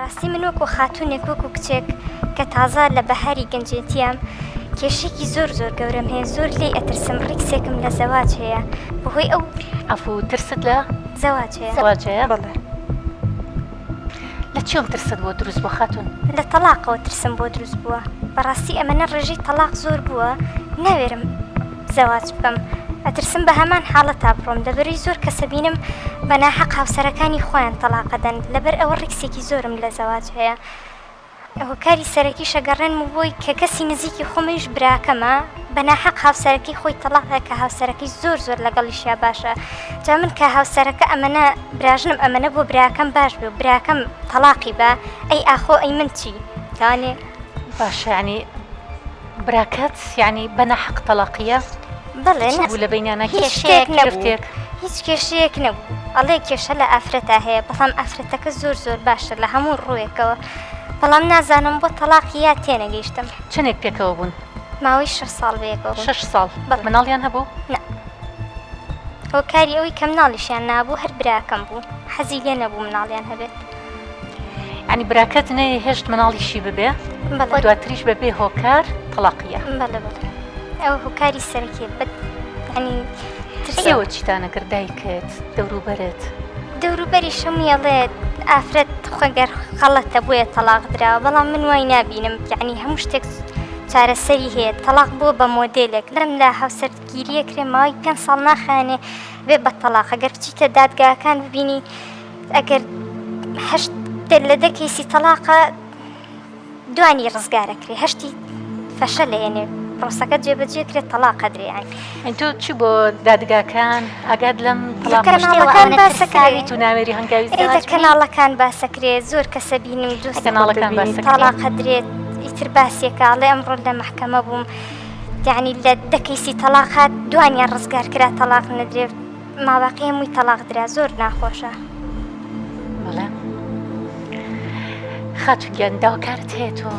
بەڕاستی من وەکو خاتوونێک وەکو کچێک کە تازە لە بەهاری گەنجێتیام کێشێکی زۆر گەورەم هەیە، زۆر لێی ئەترسم ڕیکسێکم لە زەواج هەیە بەهۆی ئەو ئەفو ترست لە زەواج هەیە. زەواجەیە؟ بەڵێ. لە چۆم ترست بۆ دروست بۆ خاتون؟ لە تەلاقەوە ترسم بۆ دروست بووە. بەڕاستی ئەمەنە ڕێژەی تەلاق زۆر بووە، ناوێرم زەواج بکەم، ئەترسم بە هەمان حاڵەتا بڕۆم لەبەری زۆر کەسە بینم بە ناحەق هاوسەرەکانی خۆیان تەلاقەدەن، لەبەر ئەوە ڕیکسێکی زۆرم لە زەواج هەیە. ئەوە کاری سەرەکی شەگەڕێنم بۆی کە کەسی نزیکی خۆمەیش براکەمە بە ناحەق هاوسەرەکەی خۆی تەلاقە کە هاوسەرەکەی زۆر لەگەڵیشیا باشە. جا من کە هاوسەرەکە ئەمەنە براژنم ئەمەنە بۆ براکەم باش بێ و براکەم تەلاقی بە ئەی ئاخۆ ئەی من چی تاوانێ باشە، ینی براکەت یعنی بە ناحەق تەلاقیە؟ بڵێ بوو لە بەینانە کێشەیەک نەبوو، کێشتێک هیچ کێشەیەک نەبوو. ئەڵێ کێشە لە ئافرەتا هەیە، بەڵام ئافرەتەکە زۆر باشە لە هەموو ڕوویەکەوە، بەڵام نازانم بۆ تەلاقی یا تێنەگەیشتم. چنێک پێکەوە بوون؟ ماوەی 6 ساڵ بەیەکەوە. 6 ساڵ مناڵیان هەبوو؟ نە، ئەو کاری ئەوەی کە مناڵیشیان نابوو هەر براکەم بوو، حەزی لێ نەبوو مناڵیان هەبێت. ینی براکەت نەیە هێشت مناڵیشی ببێ دواتریش بەبێ هۆکار تەلاقیە؟ بەڵێ ئەوە هۆکاری سەرەکیە بەت ینی ئێوە چیتانە کرد دایکت دەوروبەرت؟ دەوروبەری شەمی ئەڵێت ئافرەت خۆگەر خەڵەتە بۆیە تەلاق دراوە، بەڵام من وای نابینم، یعنی هەموو شتێک چارەسەری هەیە. تەلاق بۆ بە مۆدێلێک لەم لە هاوسەرگیریە کرێمەوەی 5 ساڵ ناخانێ بێ بە تەلاق. ئەگەر بچیتە دادگاکان ببینی ئەگەر 8 لە 10 کەیسی تەلاقە دوانی ڕزگارەکرێ، 8 فەشەلە، یعنی پرۆسەکە جێبەجێ کرێت تەلاقە درێن. تۆ چی بۆ دادگاکان ئاگاد لەم کەناڵەکان باسەکراویت و ناوێری هەنگاوی کەناڵەکان باسەکرێت، زۆر کەسە بینم دوست کەناڵەکان تەلاقە درێت ئیتر باسیێکاڵێ ئەمڕۆ لە محکەمە بووم، یعنی لە 10 کەیسی تەلاقات دوانیان ڕزگار کرا تەلاق نەدرێت، ماباقی هەمووی تەلاق درا. زۆر ناخۆشە. بەڵێ خاتوگیان داواکارت هەیە تۆ؟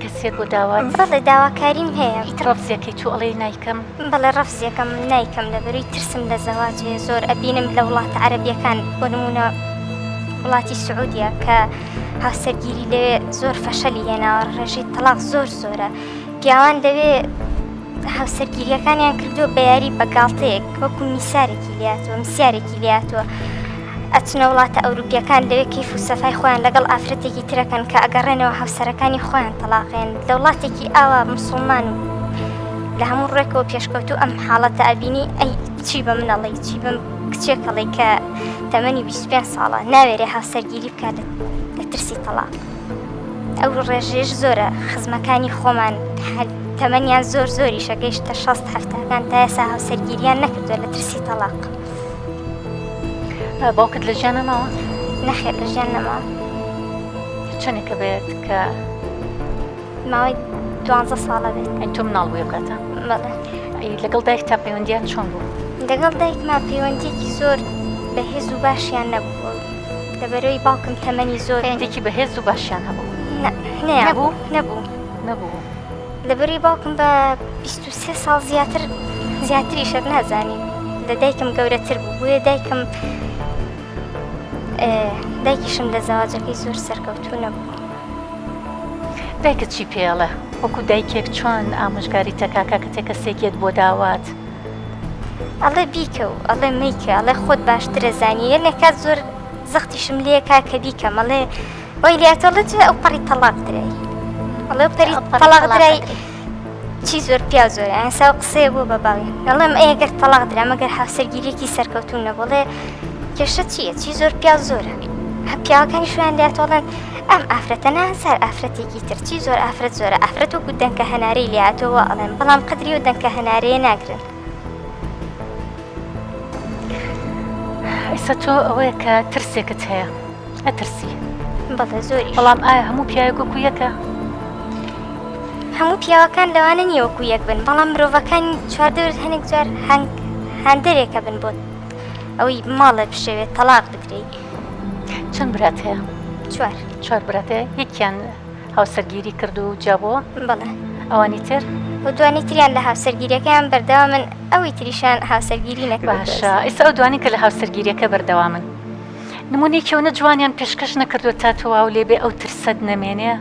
کەسێک بۆ داوات؟ بەڵێ داواکاریم هەیە. ڕەفزیەکەی تو ئەڵێ نایکەم؟ بەڵێ ڕەفزیەکەم نایکەم لەبەروی ترسم لە زەواج هەیە. زۆر ئەبینم لە وڵاتە عەرەبیەکان بۆ نمونە وڵاتی سعودیە کە هاوسەرگیری لەوێ زۆر فەشەلی هێناوە، ڕێژەی تەلاق زۆرە. پیاوان لەوێ هاوسەرگیریەکانیان کردووە بە یاری بەگاڵتەیەک، وەکو میسارێکی لاتوە مسیارێکی لاتوە. ئەچنە وڵاتە ئەوروپیەکان لەوێ کەیف و سەفای خۆیان لەگەڵ ئافرەتێکی ترەکەن کە ئەگەڕێنەوە هاوسەرەکانی خۆیان تەلاقێن. لە وڵاتێکی ئاوا موسڵمان و لە هەموو ڕێکەوە پێشکەوتو ئەم حاڵەتە ئەبینی ئەی چی بە منەڵی چی بم کچێکەڵی کە تەمەنی 25 ساڵە ناوێرێ هاوسەرگیری بکات لە ترسی تەلاق. ئەو ڕێژێش زۆرە، خزمەکانی خۆمان تەمەنیان زۆری شەگەیشتە 60-70 تا ئێستا هاوسەرگیریان نەکردووە لە ترسی تەلاق. باوکت لە ژیان نەماوە؟ نەخێر لە ژیان نەماوە. چەندێکە بێت کە ماوەی 12 ساڵە بێت. تۆ مناڵ بووی کاتە؟ بەڵێ. لەگەڵ دایک تا پەیوەندیان چۆن بوو؟ لەگەڵ دایکما پەیوەندیێکی زۆر بەهێز و باشیان نەبوو، لەبەرەوەی باوکم تەمەنی زۆر پەیوەندێکی بەهێز و باشیان هەبوو؟ نەبوو. لەبەرەوەی باوکم بە 23 ساڵ زیاتریشە نازانی، لە دایکم گەورەتر بوو، بۆیە دایکیشم لە زەواجەکەی زۆر سەرکەوتوو نەبوو. دایکت چی پێڵە؟ وەکو دایکێک چۆن ئامۆژگاری تەکاکە کە تێ کەسێکێت بۆ داوات؟ ئەڵێ بیکە و ئەڵێ مەیکە، ئەڵێ خۆت باشترە زانی. یەنێ کات زۆر زەختیشم لێ کا کە بیکەم، ئەڵێ وای لاتەڵێت ئەو پەڕی تەلاق درای، ئەڵێ پەری تەلاق درای چی زۆر پیا زۆرە، ئەنسا و قسەیە بۆ بە باوی، ئەڵێم ئەگەر تەلاق درا مەگەر هاوسەرگیریەکی سەرکەوتوو نەبڵێ کێشە چییە؟ چی زۆر پیا زۆرە. پیاوەکانی شویان لاتۆڵێن ئەم ئافرەتە نانسەر ئافرەتێکی تر، چی زۆر ئافرەت زۆرە، ئافرەت وەکو دەنکە هەنارەی لاتەوە ئەڵێن، بەڵام قدری و دەنکە هەنارەیە ناگرن. ئێستا تۆ ئەوەیە کە ترسێکت هەیە، ئەترسی؟ بەڵێ زۆری. بەڵام ئایا هەموو پیاوێک وەکو یەکە؟ هەموو پیاوەکان لەوانە نییە وەکو یەک بن، بەڵام مرۆڤەکانی چواردەورت هەنێک جار هەندێرێکە بن بۆ ئەوەی ماڵە بشێوێت تەلاق بدرێت. چەند برات هەیە؟ 4 برات هەیە. یەکیان هاوسەرگیری کرد و جابەوە؟ بەڵێ. ئەوانی تر؟ و دوانی تریان لە هاوسەرگیریەکەیان بەردەوامن، ئەوەی تریشان هاوسەرگیری نەکرد. باشە، ئێستا ئەو دوانی کە لە هاوسەرگیریەکە بەردەوامن نمونێکی ئەوە جوانیان پێشکەش نەکردو تا تەواو لێبێ ئەو ترسەت نەمێنێ؟